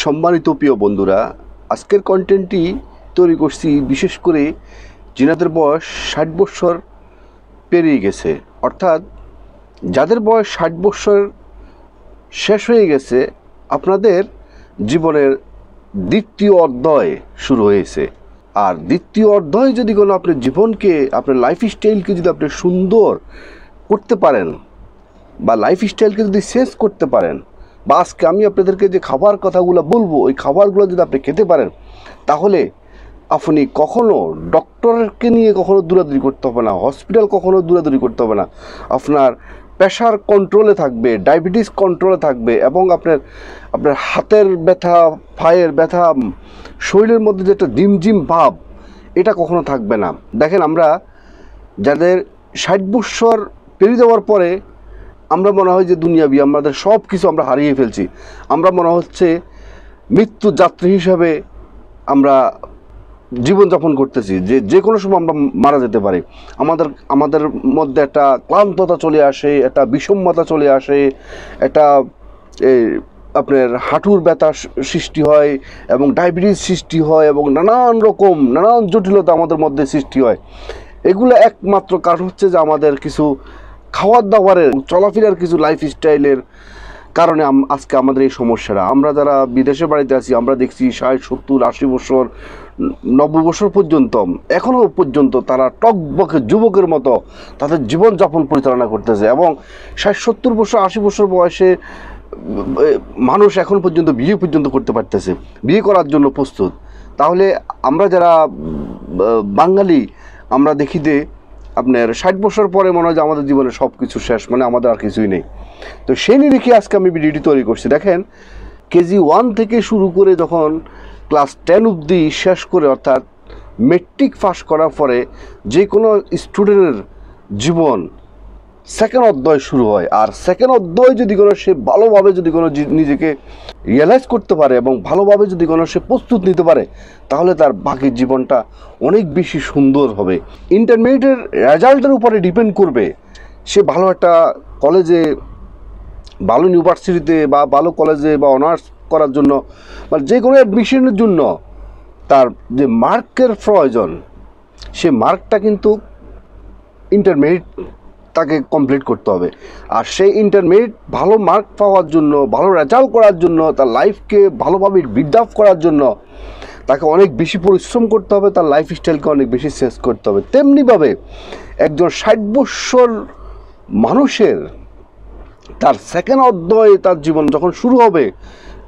সম্মানিত প্রিয় বন্ধুরা, আজকের কন্টেন্টটি তৈরি করছি বিশেষ করে যিনাদের বয়স ৬০ বৎসর পেরিয়ে গেছে, অর্থাৎ যাদের বয়স ৬০ বৎসর শেষ হয়ে গেছে, আপনাদের জীবনের দ্বিতীয় অধ্যায় শুরু হয়েছে। আর দ্বিতীয় অধ্যায় যদি কোনো আপনার জীবনকে, আপনার লাইফস্টাইলকে যদি আপনি সুন্দর করতে পারেন বা লাইফস্টাইলকে যদি চেঞ্জ করতে পারেন, বা আজকে আমি আপনাদেরকে যে খাবার কথাগুলো বলবো ওই খাবারগুলো যদি আপনি খেতে পারেন, তাহলে আপনি কখনো ডক্টরকে নিয়ে কখনো দৌড়াদৌড়ি করতে হবে না, হসপিটাল কখনো দৌড়াদৌড়ি করতে হবে না। আপনার প্রেশার কন্ট্রোলে থাকবে, ডায়াবেটিস কন্ট্রোলে থাকবে, এবং আপনার হাতের ব্যথা, পায়ের ব্যথা, শরীরের মধ্যে যে একটা জিমজিম ভাব, এটা কখনো থাকবে না। দেখেন, আমরা যাদের ৬০ বৎসর পেরিয়ে যাওয়ার পরে আমরা মনে হয় যে দুনিয়াবি, আমাদের সব কিছু আমরা হারিয়ে ফেলছি। আমরা মনে হচ্ছে মৃত্যু যাত্রী হিসাবে আমরা জীবনযাপন করতেছি, যে কোনো সময় আমরা মারা যেতে পারি। আমাদের মধ্যে একটা ক্লান্ততা চলে আসে, একটা বিষণ্ণতা চলে আসে, একটা আপনার হাঁটুর ব্যথা সৃষ্টি হয়, এবং ডায়াবেটিস সৃষ্টি হয়, এবং নানান জটিলতা আমাদের মধ্যে সৃষ্টি হয়। এগুলো একমাত্র কারণ হচ্ছে যে আমাদের কিছু খাওয়ার দাওয়ারের, চলাফেরার, কিছু লাইফস্টাইলের কারণে আজকে আমাদের এই সমস্যাটা। আমরা যারা বিদেশে বাড়িতে আছি, আমরা দেখছি ৬০, ৭০, ৮০ বছর, ৯০ বছর পর্যন্ত, এখনও পর্যন্ত তারা টকবকে যুবকের মতো তাদের জীবনযাপন পরিচালনা করতেছে, এবং ৬০, ৭০ বছর, ৮০ বছর বয়সে মানুষ এখন পর্যন্ত বিয়ে পর্যন্ত করতে পারতেছে, বিয়ে করার জন্য প্রস্তুত। তাহলে আমরা যারা বাঙালি, আমরা দেখি যে আপনার ৬০ বছর পরে মনে হয় যে আমাদের জীবনে সব কিছু শেষ, মানে আমাদের আর কিছুই নেই। তো সেই নিরিখে আজকে আমি ভিডিওটি তৈরি করছি। দেখেন, কেজি 1 থেকে শুরু করে যখন ক্লাস 10 অবধি শেষ করে, অর্থাৎ মেট্রিক পাস করার পরে যে কোনো স্টুডেন্টের জীবন সেকেন্ড অধ্যায় শুরু হয়। আর সেকেন্ড অধ্যায় যদি কোনো সে ভালোভাবে যদি কোনো নিজেকে রিয়েলাইজ করতে পারে এবং ভালোভাবে যদি কোনো সে প্রস্তুত নিতে পারে, তাহলে তার বাকি জীবনটা অনেক বেশি সুন্দর হবে। ইন্টারমিডিয়েটের রেজাল্টের উপরে ডিপেন্ড করবে সে ভালো একটা কলেজে, ভালো ইউনিভার্সিটিতে বা ভালো কলেজে বা অনার্স করার জন্য, মানে যে কোনো অ্যাডমিশনের জন্য তার যে মার্কের প্রয়োজন, সে মার্কটা কিন্তু ইন্টারমিডিয়েট তাকে কমপ্লিট করতে হবে। আর সেই ইন্টারমিডিয়েট ভালো মার্ক পাওয়ার জন্য, ভালো রেজাল্ট করার জন্য, তার লাইফকে ভালোভাবে বিল্ড আপ করার জন্য তাকে অনেক বেশি পরিশ্রম করতে হবে, তার লাইফস্টাইলকে অনেক বেশি চেঞ্জ করতে হবে। তেমনিভাবে একজন ৬০ বৎসর মানুষের তার সেকেন্ড অধ্যায়ে তার জীবন যখন শুরু হবে,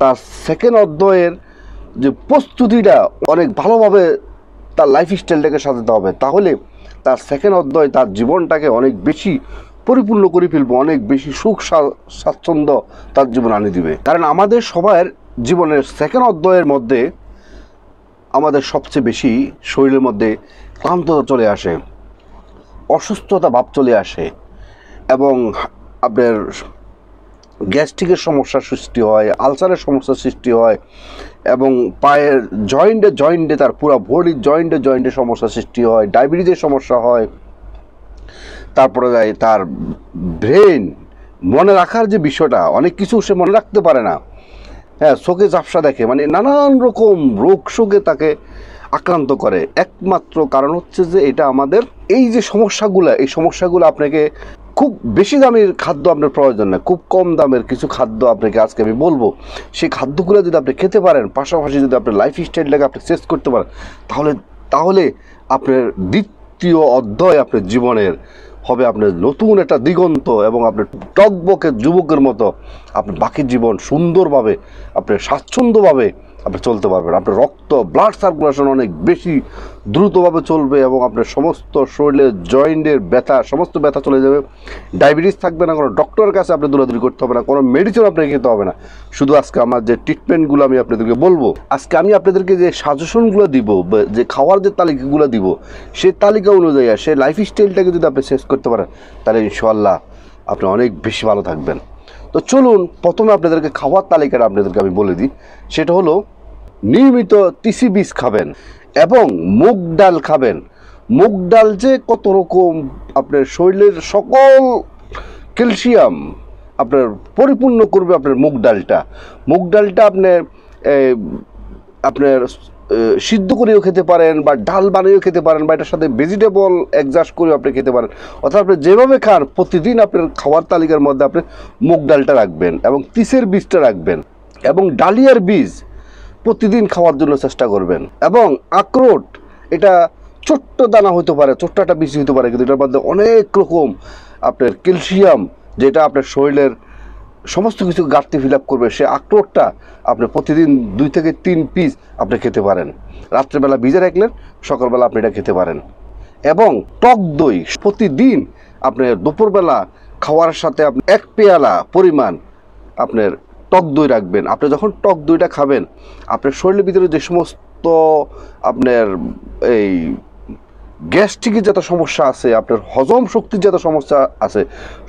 তার সেকেন্ড অধ্যায়ের যে প্রস্তুতিটা অনেক ভালোভাবে তার লাইফস্টাইলটাকে সাজাতে হবে। তাহলে তার সেকেন্ড অধ্যায় তার জীবনটাকে অনেক বেশি পরিপূর্ণ করে ফেলবে, অনেক বেশি সুখ স্বাচ্ছন্দ্য তার জীবন আনি দিবে। কারণ আমাদের সবার জীবনের সেকেন্ড অধ্যায়ের মধ্যে আমাদের সবচেয়ে বেশি শরীরের মধ্যে ক্লান্ততা চলে আসে, অসুস্থতা ভাব চলে আসে, এবং আপনার গ্যাস্ট্রিকের সমস্যার সৃষ্টি হয়, আলসারের সমস্যার সৃষ্টি হয়, এবং পায়ের জয়েন্টে তার পুরো বডির জয়েন্টে সমস্যার সৃষ্টি হয়, ডায়াবেটিসের সমস্যা হয়। তারপরে যায় তার ব্রেন, মনে রাখার যে বিষয়টা, অনেক কিছু সে মনে রাখতে পারে না, হ্যাঁ, চোখে ঝাপসা দেখে, মানে নানান রকম রোগ শোকে তাকে আক্রান্ত করে। একমাত্র কারণ হচ্ছে যে এটা আমাদের এই যে সমস্যাগুলো, এই সমস্যাগুলো আপনাকে খুব বেশি দামের খাদ্য আপনার প্রয়োজন না, খুব কম দামের কিছু খাদ্য আপনাকে আজকে আমি বলবো। সেই খাদ্যগুলো যদি আপনি খেতে পারেন, পাশাপাশি যদি আপনার লাইফস্টাইলটাকে আপনি চেঞ্জ করতে পারেন, তাহলে আপনার দ্বিতীয় অধ্যায় আপনার জীবনের হবে আপনার নতুন একটা দিগন্ত, এবং আপনার টকবকে যুবকের মতো আপনার বাকি জীবন সুন্দরভাবে, আপনার স্বাচ্ছন্দ্যভাবে আপনি চলতে পারবেন। আপনার ব্লাড সার্কুলেশন অনেক বেশি দ্রুতভাবে চলবে, এবং আপনার সমস্ত শরীরের জয়েন্টের ব্যথা, সমস্ত ব্যথা চলে যাবে। ডায়াবেটিস থাকবে না, কোনো ডক্টরের কাছে আপনি দৌড়াদৌড়ি করতে হবে না, কোনো মেডিসিন আপনাকে খেতে হবে না। শুধু আজকে আমার যে ট্রিটমেন্টগুলো আমি আপনাদেরকে বলবো, আজকে আমি আপনাদেরকে যে সাজেশনগুলো দিব, যে খাওয়ার যে তালিকাগুলো দিব, সেই তালিকা অনুযায়ী সেই লাইফস্টাইলটাকে যদি আপনি চেঞ্জ করতে পারেন, তাহলে ইনশাআল্লাহ আপনি অনেক বেশি ভালো থাকবেন। তো চলুন, প্রথমে আপনাদেরকে খাওয়ার তালিকাটা আপনাদেরকে আমি বলে দিই। সেটা হলো, নিয়মিত তিসি বীজ খাবেন এবং মুগ ডাল খাবেন। মুগ ডাল যে কত রকম আপনার শরীরের সকল ক্যালসিয়াম আপনার পরিপূর্ণ করবে আপনার মুগ ডালটা। মুগ ডালটা আপনার আপনার সিদ্ধ করেও খেতে পারেন, বা ডাল বানিয়েও খেতে পারেন, বা এটার সাথে ভেজিটেবল অ্যাডজাস্ট করেও আপনি খেতে পারেন। অর্থাৎ আপনি যেভাবে খান প্রতিদিন আপনার খাওয়ার তালিকার মধ্যে আপনি মুগ ডালটা রাখবেন এবং তিসের বীজটা রাখবেন এবং ডালিয়ার বীজ প্রতিদিন খাওয়ার জন্য চেষ্টা করবেন। এবং আখরোট, এটা ছোট্ট দানা হতে পারে, ছোট্ট একটা বীজ হতে পারে, কিন্তু এটার মধ্যে অনেক রকম আপনার ক্যালসিয়াম, যেটা আপনার শরীরের সমস্ত কিছু ঘাটতি ফিল আপ করবে। সে আখরোটটা আপনি প্রতিদিন 2 থেকে 3 পিস আপনি খেতে পারেন। রাত্রেবেলা ভিজে রাখলেন, সকালবেলা আপনি এটা খেতে পারেন। এবং টক দই প্রতিদিন আপনি দুপুরবেলা খাওয়ার সাথে আপনি 1 পেয়ালা পরিমাণ আপনার টক দই রাখবেন। আপনি যখন টক দইটা খাবেন, আপনার শরীরের ভিতরে যে সমস্ত আপনার এই গ্যাস্ট্রিকের যত সমস্যা আছে, আপনার হজম শক্তির যত সমস্যা আছে,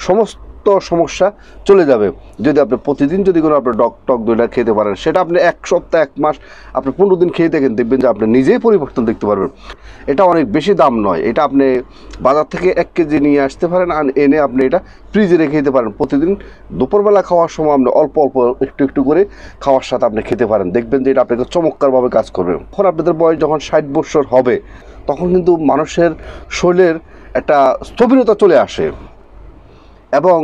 সমস্ত সমস্যা চলে যাবে যদি আপনি প্রতিদিন যদি কোনো আপনার টক দইটা খেতে পারেন। সেটা আপনি 1 সপ্তাহ 1 মাস আপনি 15 দিন খেয়ে দেখেন, দেখবেন যে আপনি নিজেই পরিবর্তন দেখতে পারবেন। এটা অনেক বেশি দাম নয়, এটা আপনি বাজার থেকে 1 কেজি নিয়ে আসতে পারেন, আর এনে আপনি এটা ফ্রিজে রেখে দিতে পারেন। প্রতিদিন দুপুরবেলা খাওয়ার সময় আপনি অল্প অল্প একটু একটু করে খাওয়ার সাথে আপনি খেতে পারেন, দেখবেন যে এটা আপনাকে চমৎকারভাবে কাজ করবে। তখন আপনাদের বয়স যখন 60 বছর হবে, তখন কিন্তু মানুষের শরীরের একটা স্থবিরতা চলে আসে এবং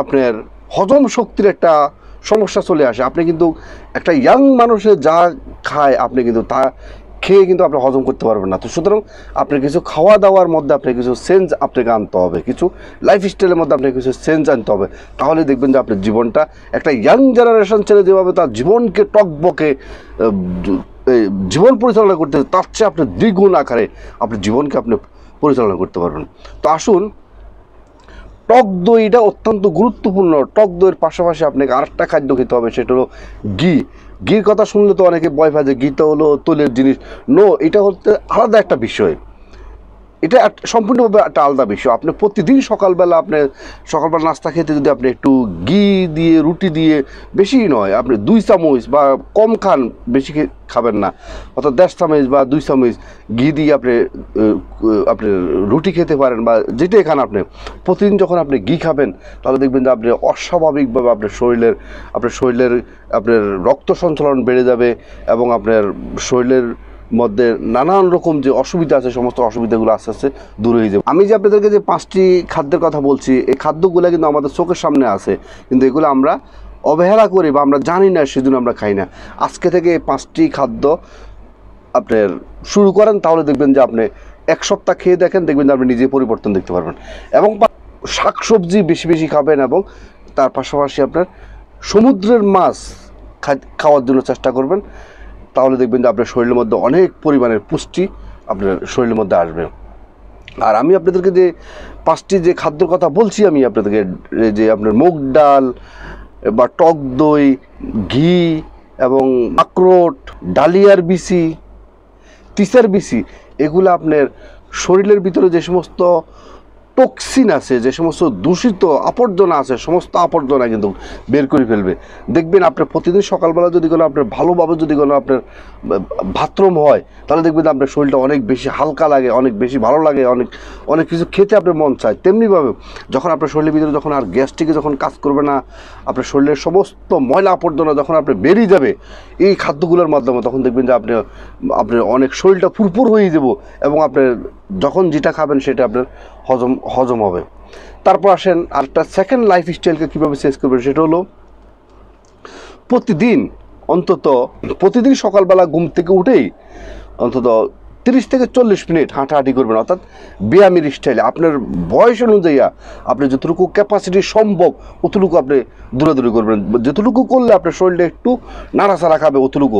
আপনার হজম শক্তির একটা সমস্যা চলে আসে। আপনি কিন্তু একটা ইয়াং মানুষের যা খায়, আপনি কিন্তু তা খেয়ে কিন্তু আপনি হজম করতে পারবেন না। তো সুতরাং আপনার কিছু খাওয়া দাওয়ার মধ্যে আপনার কিছু চেঞ্জ আপনাকে আনতে হবে, কিছু লাইফস্টাইলের মধ্যে আপনাকে কিছু চেঞ্জ আনতে হবে। তাহলে দেখবেন যে আপনার জীবনটা একটা ইয়াং জেনারেশন ছেলে যেভাবে তার জীবনকে টকবকে জীবন পরিচালনা করতে, তার চেয়ে আপনি দ্বিগুণ আকারে আপনার জীবনকে আপনি পরিচালনা করতে পারবেন। তো আসুন, টক দইটা অত্যন্ত গুরুত্বপূর্ণ। টক দইয়ের পাশাপাশি আপনাকে আরেকটা খাদ্য খেতে হবে, সেটা হলো ঘি। ঘির কথা শুনলে তো অনেকে ভয় পায় যে ঘিটা হলো তৈলের জিনিস। নো, এটা হচ্ছে আলাদা একটা বিষয়, এটা সম্পূর্ণভাবে একটা আলাদা বিষয়। আপনি প্রতিদিন সকালবেলা নাস্তা খেতে যদি আপনি একটু ঘি দিয়ে, রুটি দিয়ে, বেশি নয়, আপনি 2 চামচ বা কম খান, বেশি খাবেন না, অর্থাৎ 1.5 চামচ বা 2 চামচ ঘি দিয়ে আপনি রুটি খেতে পারেন, বা যেটাই খান আপনি প্রতিদিন যখন আপনি ঘি খাবেন, তাহলে দেখবেন যে আপনি অস্বাভাবিকভাবে আপনার শরীরের আপনার রক্ত সঞ্চালন বেড়ে যাবে এবং আপনার শরীরের মধ্যে নানান রকম যে অসুবিধা আছে, সমস্ত অসুবিধাগুলো আস্তে আস্তে দূর হয়ে যাবে। আমি যে আপনাদেরকে যে 5টি খাদ্যের কথা বলছি, এই খাদ্যগুলো কিন্তু আমাদের চোখের সামনে আছে, কিন্তু এগুলো আমরা অবহেলা করি বা আমরা জানি না, সেজন্য আমরা খাই না। আজকে থেকে এই 5টি খাদ্য আপনার শুরু করেন, তাহলে দেখবেন যে আপনি 1 সপ্তাহ খেয়ে দেখেন, দেখবেন যে আপনি নিজে পরিবর্তন দেখতে পারবেন। এবং শাকসবজি বেশি বেশি খাবেন এবং তার পাশাপাশি আপনার সমুদ্রের মাছ খাওয়ার জন্য চেষ্টা করবেন। তাহলে দেখবেন যে আপনার শরীরের মধ্যে অনেক পরিমাণের পুষ্টি আপনার শরীরের মধ্যে আসবে। আর আমি আপনাদেরকে যে 5টি যে খাদ্যর কথা বলছি, আমি আপনাদেরকে যে আপনার মুগ ডাল বা টক দই, ঘি এবং আখরোট, ডালিয়ার বিচি, তিসের বিচি, এগুলো আপনার শরীরের ভিতরে যে সমস্ত টক্সিন আছে, যে সমস্ত দূষিত আবর্জনা আছে, সমস্ত আবর্জনা কিন্তু বের করে ফেলবে। দেখবেন আপনার প্রতিদিন সকালবেলা যদি কোনো আপনার ভালোভাবে যদি কোনো আপনার বাথরুম হয়, তাহলে দেখবেন আপনার শরীরটা অনেক বেশি হালকা লাগে, অনেক বেশি ভালো লাগে, অনেক কিছু খেতে আপনার মন চায়। তেমনিভাবে যখন আপনার শরীরের ভিতরে যখন আর গ্যাস্ট্রিকে যখন কাজ করবে না, আপনার শরীরের সমস্ত ময়লা আবর্জনা যখন আপনার বেরিয়ে যাবে এই খাদ্যগুলোর মাধ্যমে, তখন দেখবেন যে আপনার অনেক শরীরটা ফুরফুর হয়ে যাব এবং আপনার যখন যেটা খাবেন সেটা আপনার হজম হবে। তারপর আসেন আরেকটা সেকেন্ড লাইফস্টাইলকে কীভাবে চেঞ্জ করবেন, সেটা হলো প্রতিদিন সকালবেলা ঘুম থেকে উঠেই অন্তত 30 থেকে 40 মিনিট হাঁটাহাঁটি করবেন, অর্থাৎ ব্যায়ামের স্টাইলে। আপনার বয়স অনুযায়ী আপনি যতটুকু ক্যাপাসিটি সম্ভব অতটুকু আপনি দৌড়াদৌড়ি করবেন। যতটুকু করলে আপনার শরীরটা একটু নাড়াচাড়া খাবে, অতটুকু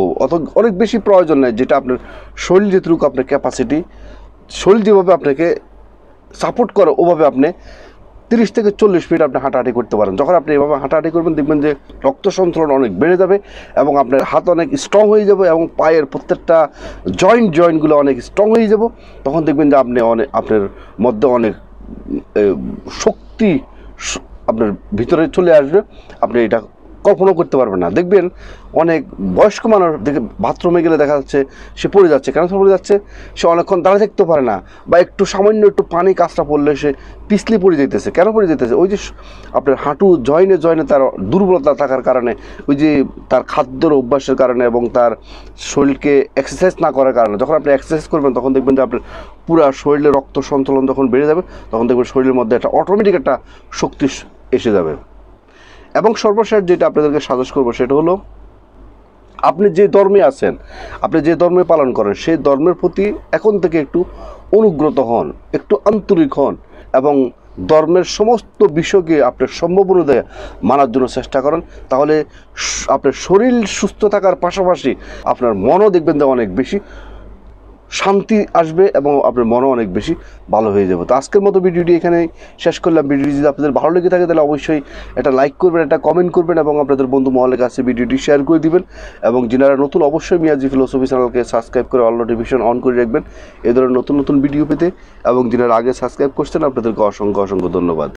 অনেক বেশি প্রয়োজন নেই। যেটা আপনার শরীর যতটুকু আপনার ক্যাপাসিটি, শরীর যেভাবে আপনাকে সাপোর্ট করে ওভাবে আপনি 30 থেকে 40 মিনিট আপনি হাঁটাহাঁটি করতে পারেন। যখন আপনি এভাবে হাঁটাহাঁটি করবেন, দেখবেন যে রক্ত সঞ্চালন অনেক বেড়ে যাবে এবং আপনার হাত অনেক স্ট্রং হয়ে যাবে এবং পায়ের প্রত্যেকটা জয়েন্টগুলো অনেক স্ট্রং হয়ে যাব। তখন দেখবেন যে আপনার মধ্যে অনেক শক্তি আপনার ভিতরে চলে আসবে। আপনি এটা কল্পনা করতে পারবেন না। দেখবেন অনেক বয়স্ক মানুষ দেখে বাথরুমে গেলে দেখা যাচ্ছে সে পড়ে যাচ্ছে। কেন পড়ে যাচ্ছে? সে অনেকক্ষণ দাঁড়িয়ে থাকতে পারে না, বা একটু সামান্য একটু পানি কাজটা পড়লে সে পিছলে পড়ে যেতেছে। কেন পড়ে যেতেছে? ওই যে আপনার হাঁটু জয়েনে তার দুর্বলতা থাকার কারণে, ওই যে তার খাদ্যের অভ্যাসের কারণে এবং তার শরীরকে এক্সারসাইজ না করার কারণে। যখন আপনি এক্সারসাইজ করবেন তখন দেখবেন যে আপনার পুরো শরীরে রক্ত সঞ্চালন যখন বেড়ে যাবে, তখন দেখবেন শরীরের মধ্যে একটা অটোমেটিক একটা শক্তি এসে যাবে। এবং সর্বশেষ যেটা আপনাদেরকে সাজেস্ট করবো সেটা হলো, আপনি যে ধর্মে আছেন, আপনি যে ধর্মে পালন করেন, সেই ধর্মের প্রতি এখন থেকে একটু অনুগ্রত হন, একটু আন্তরিক হন এবং ধর্মের সমস্ত বিষয়কে আপনার সম্ভব অনুযায়ী মানার জন্য চেষ্টা করেন। তাহলে আপনার শরীর সুস্থ থাকার পাশাপাশি আপনার মনও দেখবেন যে অনেক বেশি শান্তি আসবে এবং আপনার মনও অনেক বেশি ভালো হয়ে যাবে। তো আজকের মতো ভিডিওটি এখানেই শেষ করলাম। ভিডিওটি যদি আপনাদের ভালো লেগে থাকে তাহলে অবশ্যই একটা লাইক করবেন, একটা কমেন্ট করবেন এবং আপনাদের বন্ধু মহলের কাছে ভিডিওটি শেয়ার করে দিবেন। এবং যারা নতুন, অবশ্যই মিয়াজি ফিলোসফি চ্যানেলকে সাবস্ক্রাইব করে অল নোটিফিকেশন অন করে রাখবেন এই ধরনের নতুন নতুন ভিডিও পেতে। এবং যারা আগে সাবস্ক্রাইব করছেন আপনাদেরকে অসংখ্য ধন্যবাদ।